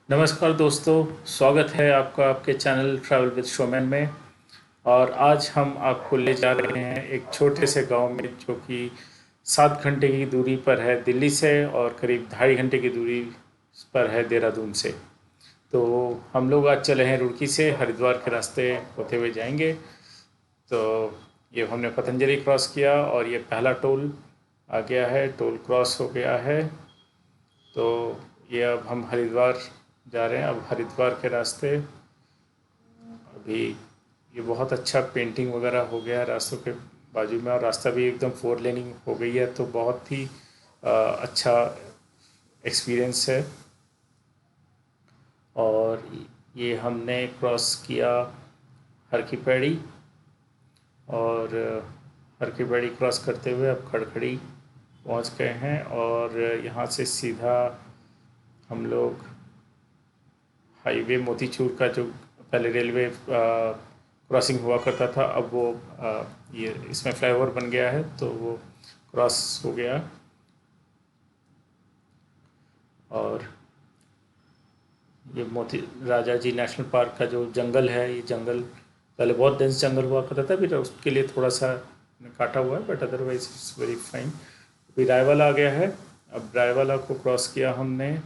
नमस्कार दोस्तों, स्वागत है आपका आपके चैनल ट्रैवल विद शोमैन में। और आज हम आपको ले जा रहे हैं एक छोटे से गांव में जो कि 7 घंटे की दूरी पर है दिल्ली से और करीब 2.5 घंटे की दूरी पर है देहरादून से। तो हम लोग आज चले हैं रुड़की से हरिद्वार के रास्ते होते हुए जाएंगे। तो ये हमने पतंजलि क्रॉस किया और ये पहला टोल आ गया है, टोल क्रॉस हो गया है। तो ये अब हम हरिद्वार जा रहे हैं। अब हरिद्वार के रास्ते अभी ये बहुत अच्छा पेंटिंग वगैरह हो गया है रास्तों के बाजू में, और रास्ता भी एकदम 4 लेनिंग हो गई है, तो बहुत ही अच्छा एक्सपीरियंस है। और ये हमने क्रॉस किया हर की पैड़ी, और हर की पैड़ी क्रॉस करते हुए अब खड़खड़ी पहुंच गए हैं। और यहाँ से सीधा हम लोग हाईवे मोतीचूर का, जो पहले रेलवे क्रॉसिंग हुआ करता था, अब वो ये इसमें फ्लाईओवर बन गया है, तो वो क्रॉस हो गया। और ये मोती राजा जी नेशनल पार्क का जो जंगल है, ये जंगल पहले बहुत डेंस जंगल हुआ करता था, फिर उसके लिए थोड़ा सा काटा हुआ है, but otherwise it's very fine. अभी रायवाला आ गया है। अब रायवाला को क्रॉस किया हमने,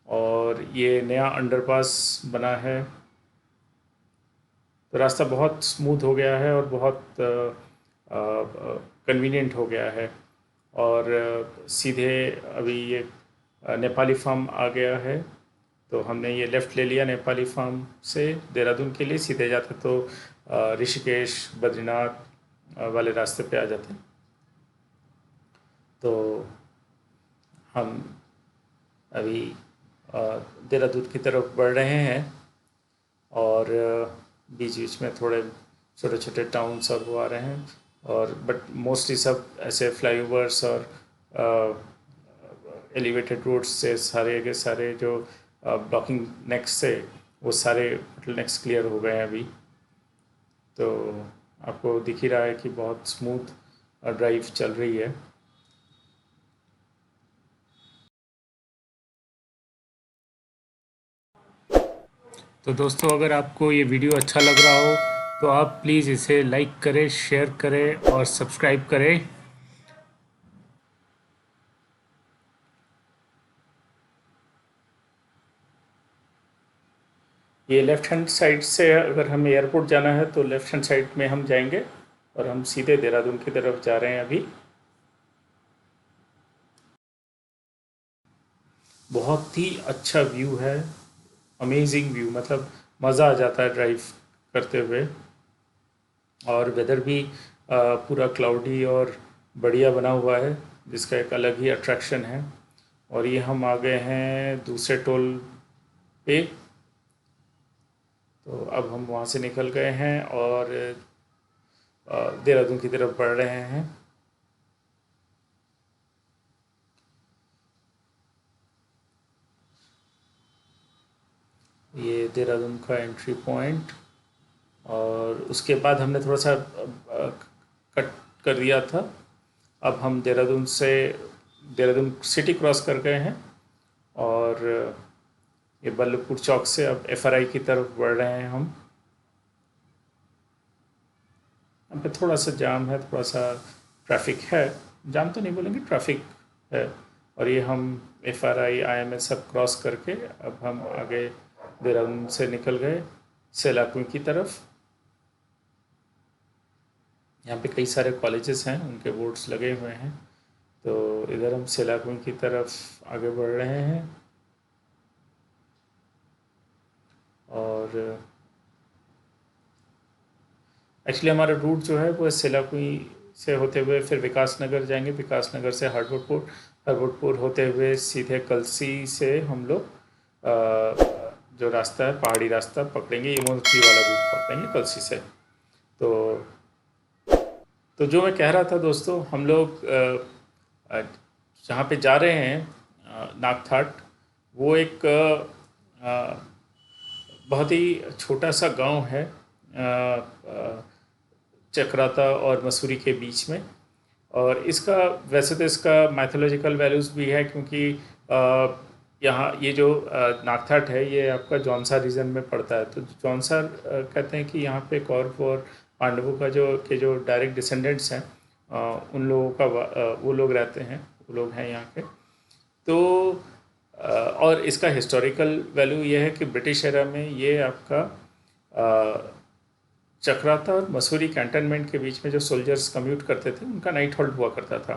और ये नया अंडरपास बना है, तो रास्ता बहुत स्मूथ हो गया है और बहुत कन्वीनियंट हो गया है। और सीधे अभी ये नेपाली फार्म आ गया है, तो हमने ये लेफ़्ट ले लिया नेपाली फार्म से देहरादून के लिए। सीधे जाते तो ऋषिकेश बद्रीनाथ वाले रास्ते पे आ जाते। तो हम अभी देहरादून की तरफ बढ़ रहे हैं, और बीच बीच में थोड़े छोटे छोटे टाउन्स और वो आ रहे हैं, और बट मोस्टली सब ऐसे फ्लाईओवर्स और एलिवेटेड रोड्स से सारे के सारे जो ब्लॉकिंग नेक्स्ट से वो सारे नेक्स्ट क्लियर हो गए हैं अभी। तो आपको दिख ही रहा है कि बहुत स्मूथ ड्राइव चल रही है। तो दोस्तों, अगर आपको ये वीडियो अच्छा लग रहा हो तो आप प्लीज़ इसे लाइक करें, शेयर करें और सब्सक्राइब करें। ये लेफ़्ट हैंड साइड से अगर हमें एयरपोर्ट जाना है तो लेफ़्ट हैंड साइड में हम जाएंगे, और हम सीधे देहरादून की तरफ जा रहे हैं अभी। बहुत ही अच्छा व्यू है, अमेजिंग व्यू, मतलब मज़ा आ जाता है ड्राइव करते हुए। और वेदर भी पूरा क्लाउडी और बढ़िया बना हुआ है, जिसका एक अलग ही अट्रैक्शन है। और ये हम आ गए हैं दूसरे टोल पे। तो अब हम वहाँ से निकल गए हैं और देहरादून की तरफ बढ़ रहे हैं। ये देहरादून का एंट्री पॉइंट, और उसके बाद हमने थोड़ा सा कट कर दिया था। अब हम देहरादून सिटी क्रॉस कर गए हैं, और ये बल्लभपुर चौक से अब एफआरआई की तरफ बढ़ रहे हैं हम। यहाँ पे थोड़ा सा जाम है, थोड़ा सा ट्रैफिक है, जाम तो नहीं बोलेंगे, ट्रैफिक है। और ये हम एफआरआई आईएमएस सब क्रॉस करके अब हम आगे देहरादून से निकल गए सेलाकुई की तरफ। यहाँ पे कई सारे कॉलेजेस हैं, उनके बोर्ड्स लगे हुए हैं। तो इधर हम सेलाकुई की तरफ आगे बढ़ रहे हैं। और एक्चुअली हमारा रूट जो है वो सेलाकुई से होते हुए फिर विकास नगर जाएंगे, विकास नगर से हरवुडपुर, हरवुडपुर होते हुए सीधे कलसी से हम लोग जो रास्ता है पहाड़ी रास्ता पकड़ेंगे, यमुनोत्री वाला रूट पकड़ेंगे कलसी से। तो तो जो मैं कह रहा था दोस्तों, हम लोग अ, जहाँ पे जा रहे हैं नागथाट, वो एक बहुत ही छोटा सा गांव है चक्राता और मसूरी के बीच में। और इसका वैसे तो इसका मैथोलॉजिकल वैल्यूज़ भी है, क्योंकि यहाँ ये जो नागथाट है ये आपका जौनसार रीजन में पड़ता है। तो जौनसार कहते हैं कि यहाँ पे कौरव और पांडवों का जो डायरेक्ट डिसेंडेंट्स हैं, उन लोगों का वो लोग रहते हैं, वो लोग हैं यहाँ के। तो और इसका हिस्टोरिकल वैल्यू ये है कि ब्रिटिश एरा में ये आपका चक्राता और मसूरी कैंटनमेंट के बीच में जो सोल्जर्स कम्यूट करते थे उनका नाइट होल्ड हुआ करता था।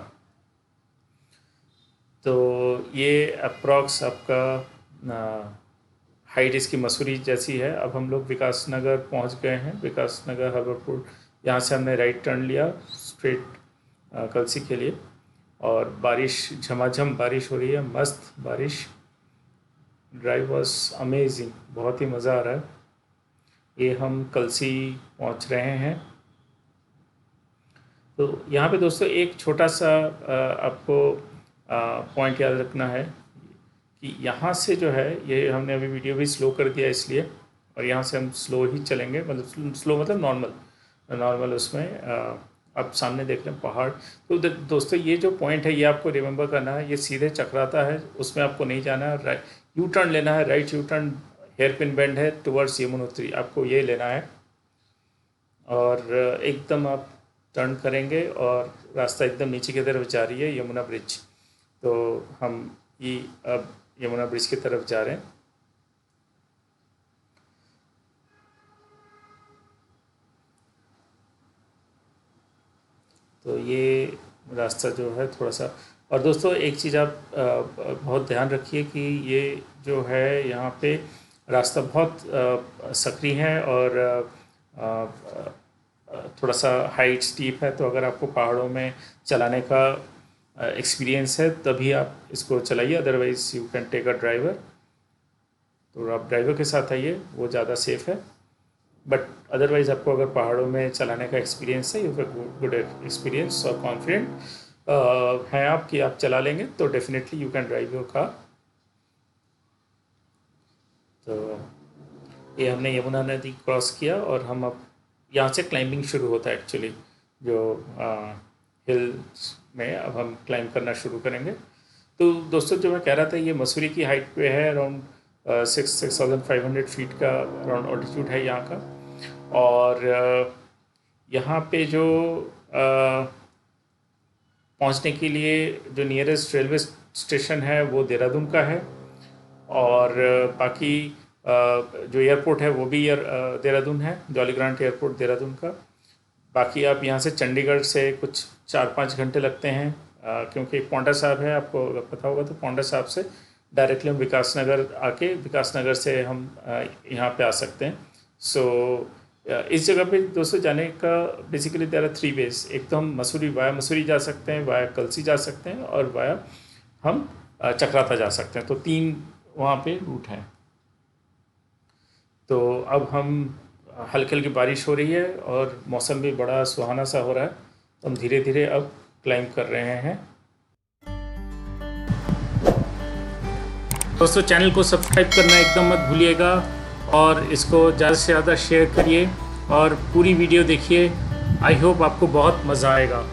तो ये अप्रॉक्स आपका हाइट इसकी मसूरी जैसी है। अब हम लोग विकास नगर पहुँच गए हैं। विकास नगर हबरपुर, यहाँ से हमने राइट टर्न लिया स्ट्रेट कलसी के लिए। और बारिश, झमाझम बारिश हो रही है, मस्त बारिश। ड्राइव वॉज अमेजिंग, बहुत ही मज़ा आ रहा है। ये हम कलसी पहुंच रहे हैं। तो यहाँ पे दोस्तों एक छोटा सा आपको पॉइंट याद रखना है कि यहाँ से जो है, ये हमने अभी वीडियो भी स्लो कर दिया इसलिए, और यहाँ से हम स्लो ही चलेंगे, मतलब स्लो मतलब नॉर्मल उसमें आप सामने देख रहे हैं पहाड़। तो दोस्तों ये जो पॉइंट है ये आपको रिमेंबर करना है, ये सीधे चक्राता है, उसमें आपको नहीं जाना है। यू टर्न लेना है, right U turn, hair pin bend है टुवर्ड्स यमुनोत्री, आपको ये लेना है। और एकदम आप टर्न करेंगे और रास्ता एकदम नीचे की तरफ जा रही है, यमुना ब्रिज। तो हम ये अब यमुना ब्रिज की तरफ जा रहे हैं। तो ये रास्ता जो है थोड़ा सा, और दोस्तों एक चीज़ आप बहुत ध्यान रखिए कि ये जो है यहाँ पे रास्ता बहुत सक्रिय है और थोड़ा सा हाइट स्टीप है। तो अगर आपको पहाड़ों में चलाने का एक्सपीरियंस है तभी आप इसको चलाइए, otherwise you can take a driver. तो आप ड्राइवर के साथ आइए, वो ज़्यादा सेफ़ है। बट अदरवाइज़ आपको अगर पहाड़ों में चलाने का एक्सपीरियंस है, यू हैव गुड एक्सपीरियंस और कॉन्फिडेंट हैं आप कि आप चला लेंगे, तो definitely you can drive your car. तो ये हमने यमुना नदी क्रॉस किया और हम अब यहाँ से क्लाइंबिंग शुरू होता है एक्चुअली, जो हिल्स में अब हम क्लाइंब करना शुरू करेंगे। तो दोस्तों जो मैं कह रहा था, ये मसूरी की हाइट पे है, अराउंड 6,500 फीट का अराउंड ऑल्टीट्यूड है यहाँ का। और यहाँ पे जो पहुँचने के लिए जो नियरेस्ट रेलवे स्टेशन है वो देहरादून का है, और बाकी जो एयरपोर्ट है वो भी देहरादून है, जॉली ग्रांट एयरपोर्ट देहरादून का। बाकी आप यहाँ से चंडीगढ़ से कुछ 4-5 घंटे लगते हैं, क्योंकि पांडा साहब है, आपको अगर पता होगा तो पांडा साहब से डायरेक्टली हम विकास नगर आके विकास नगर से हम यहाँ पे आ सकते हैं। सो इस जगह पे दोस्तों जाने का बेसिकली देयर आर 3 वेज। एक तो हम वाया मसूरी जा सकते हैं, वाया कलसी जा सकते हैं, और वाया हम चक्राता जा सकते हैं। तो 3 वहाँ पे रूट हैं। तो अब हम हल्की हल्की बारिश हो रही है और मौसम भी बड़ा सुहाना सा हो रहा है, तो हम धीरे धीरे अब क्लाइंब कर रहे हैं। दोस्तों चैनल को सब्सक्राइब करना एकदम मत भूलिएगा, और इसको ज़्यादा से ज़्यादा शेयर करिए और पूरी वीडियो देखिए। आई होप आपको बहुत मज़ा आएगा।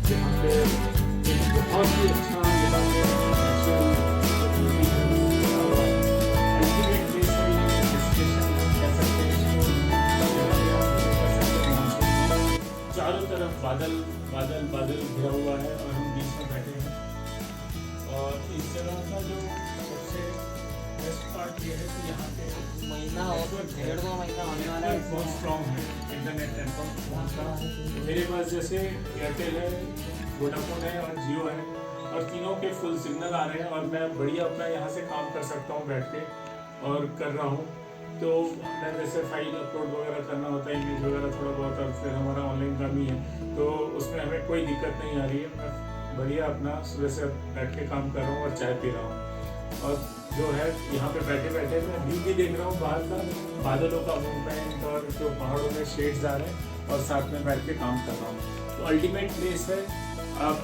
यहाँ पे एक बहुत ही अच्छा यहाँ पे अल्टीमेट प्लेस है, ये डेस्टिनेशन कह सकते हैं इसको। यहाँ पे आप visit कर सकते हैं मानसून में। चारों तरफ बादल बादल बादल घिरा हुआ है और हम बीच में बैठे हैं। और इस जगह का जो सबसे बेस्ट पार्ट ये है कि यहाँ पे महीना और 1.5-2 महीना होने वाला है। बहुत स्ट्रॉन्ग है इंटरनेट नेटवर्क। मेरे पास जैसे एयरटेल है, वोडाफोन है और जियो है, और तीनों के फुल सिग्नल आ रहे हैं और मैं बढ़िया अपना यहाँ से काम कर सकता हूँ बैठ के, और कर रहा हूँ। तो मैं जैसे फाइल अपलोड वगैरह करना होता है, इमेज वगैरह थोड़ा बहुत, और फिर हमारा ऑनलाइन काम ही है, तो उसमें हमें कोई दिक्कत नहीं आ रही है। मैं बढ़िया अपना सुबह से बैठ के काम कर रहा हूँ और चाय पी रहा हूँ। और जो है यहाँ पे बैठे बैठे मैं व्यू भी देख रहा हूँ बाहर का, बादलों का मूवमेंट और जो पहाड़ों में शेड्स आ रहे हैं, और साथ में बैठ के काम कर रहा हूँ। तो अल्टीमेट प्लेस है, आप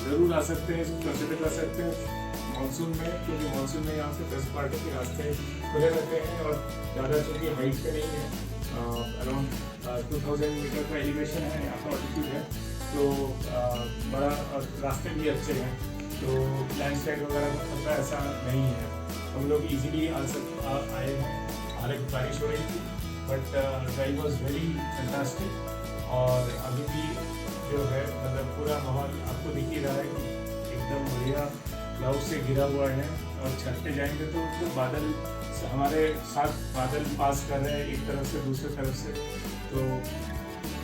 ज़रूर आ सकते हैं, इसको कंसिडर कर सकते हैं मानसून में, क्योंकि मानसून में यहाँ से 10 पार्टों के रास्ते खुले रहते हैं और ज़्यादा चूँकि हाइट पे नहीं है, अराउंड 2000 मीटर का एलिवेशन है, यहाँ का ऑल्टीट्यूड है, तो बड़ा रास्ते भी अच्छे हैं, तो लैंडस्लाइड वगैरह का खतरा ऐसा नहीं है। हम लोग इजीली आए हैं। हालांकि बारिश हो रही थी, but drive was very fantastic. और अभी भी जो है मतलब पूरा माहौल आपको दिख ही रहा है कि एकदम बढ़िया क्लाउड से घिरा हुआ है। और छत पे जाएंगे तो बादल हमारे साथ बादल पास कर रहे हैं एक तरफ से दूसरे तरफ से, तो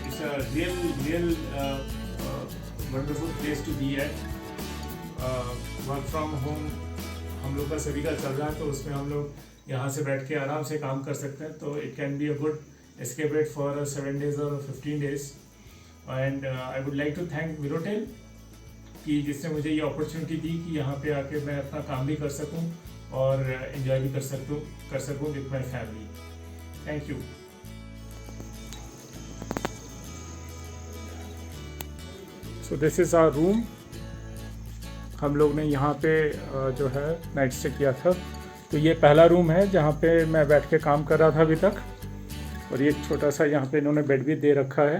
it's a real wonderful place to be at. Work from home हम लोग का सभी का चल रहा है, तो उसमें हम लोग यहाँ से बैठ के आराम से काम कर सकते हैं, तो it can be a good escape rate for 7 days or 15 days. And I would like to thank Mirotel कि जिसने मुझे ये अपॉर्चुनिटी दी कि यहाँ पे आके मैं अपना काम भी कर सकूँ और एंजॉय भी कर सकूँ with my family. Thank you. So this is our room. हम लोग ने यहाँ पे जो है नाइट स्टे किया था, तो ये पहला रूम है जहाँ पे मैं बैठ के काम कर रहा था अभी तक। और ये छोटा सा यहाँ पे इन्होंने बेड भी दे रखा है।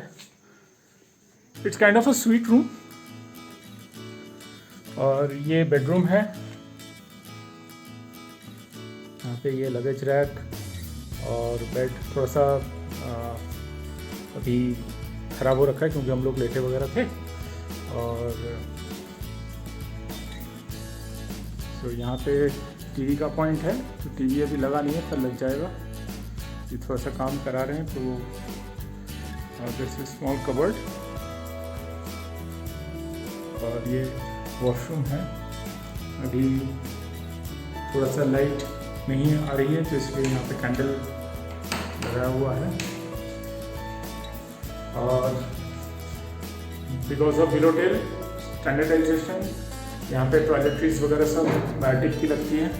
It's kind of a suite room. और ये बेडरूम है, यहाँ पे ये लगेज रैक और बेड थोड़ा सा अभी ख़राब हो रखा है क्योंकि हम लोग लेटे वगैरह थे। और तो यहाँ पे टीवी का पॉइंट है, तो टीवी अभी लगा नहीं है, पर लग जाएगा। ये थोड़ा सा काम करा रहे हैं, तो दिस इज स्मॉल कबर्ड। और ये वॉशरूम है। अभी थोड़ा सा लाइट नहीं आ रही है, तो इसलिए यहाँ पे कैंडल लगाया हुआ है। और बिकॉज ऑफ मिरोटेल स्टैंडर्डाइजेशन यहाँ पे टॉयलेटरीज वगैरह सब बायोटिक की लगती हैं,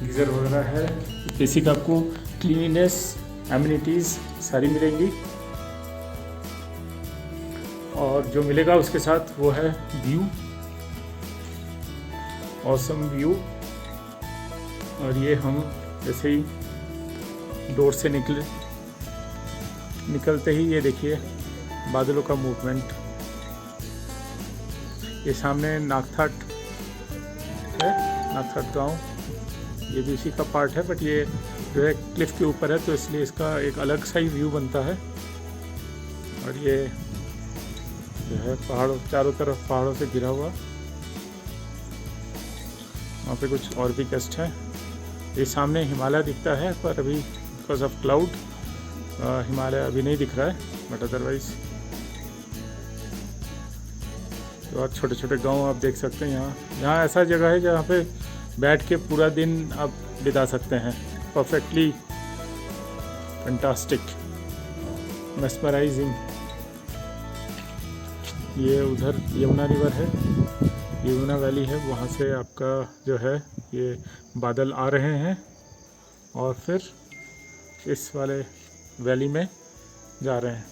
गीज़र वगैरह है। बेसिक आपको क्लीनिनेस एमिनिटीज़ सारी मिलेंगी, और जो मिलेगा उसके साथ वो है व्यू, ऑसम व्यू। और ये हम जैसे ही डोर से निकलते ही ये देखिए बादलों का मूवमेंट। ये सामने नागथाट है, नागथाट गांव, ये भी इसी का पार्ट है, बट ये जो है क्लिफ के ऊपर है, तो इसलिए इसका एक अलग सा ही व्यू बनता है। और ये जो है पहाड़ों, चारों तरफ पहाड़ों से घिरा हुआ। वहाँ पे कुछ और भी गेस्ट हैं। ये सामने हिमालय दिखता है, पर अभी बिकॉज ऑफ क्लाउड हिमालय अभी नहीं दिख रहा है, बट अदरवाइज तो और छोटे छोटे गांव आप देख सकते हैं। यहाँ ऐसा जगह है जहाँ पे बैठ के पूरा दिन आप बिता सकते हैं। Perfectly fantastic, mesmerising. ये उधर यमुना रिवर है, यमुना वैली है, वहाँ से आपका जो है ये बादल आ रहे हैं और फिर इस वाले वैली में जा रहे हैं।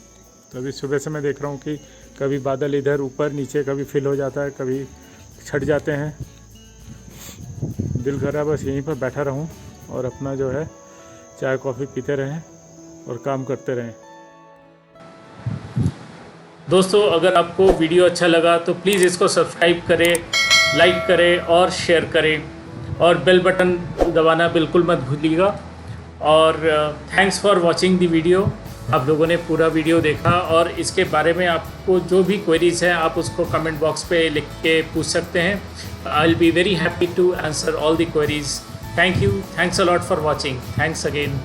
तो अभी सुबह से मैं देख रहा हूँ कि कभी बादल इधर ऊपर नीचे कभी फिल हो जाता है, कभी छट जाते हैं। दिल कर रहा है बस यहीं पर बैठा रहूं और अपना जो है चाय कॉफ़ी पीते रहें और काम करते रहें। दोस्तों अगर आपको वीडियो अच्छा लगा तो प्लीज़ इसको सब्सक्राइब करें, लाइक करें और शेयर करें और बेल बटन दबाना बिल्कुल मत भूलिएगा। और thanks for watching the video. आप लोगों ने पूरा वीडियो देखा और इसके बारे में आपको जो भी क्वेरीज हैं आप उसको कमेंट बॉक्स पे लिख के पूछ सकते हैं। I will be very happy to answer all the queries. Thank you, thanks a lot for watching, thanks again.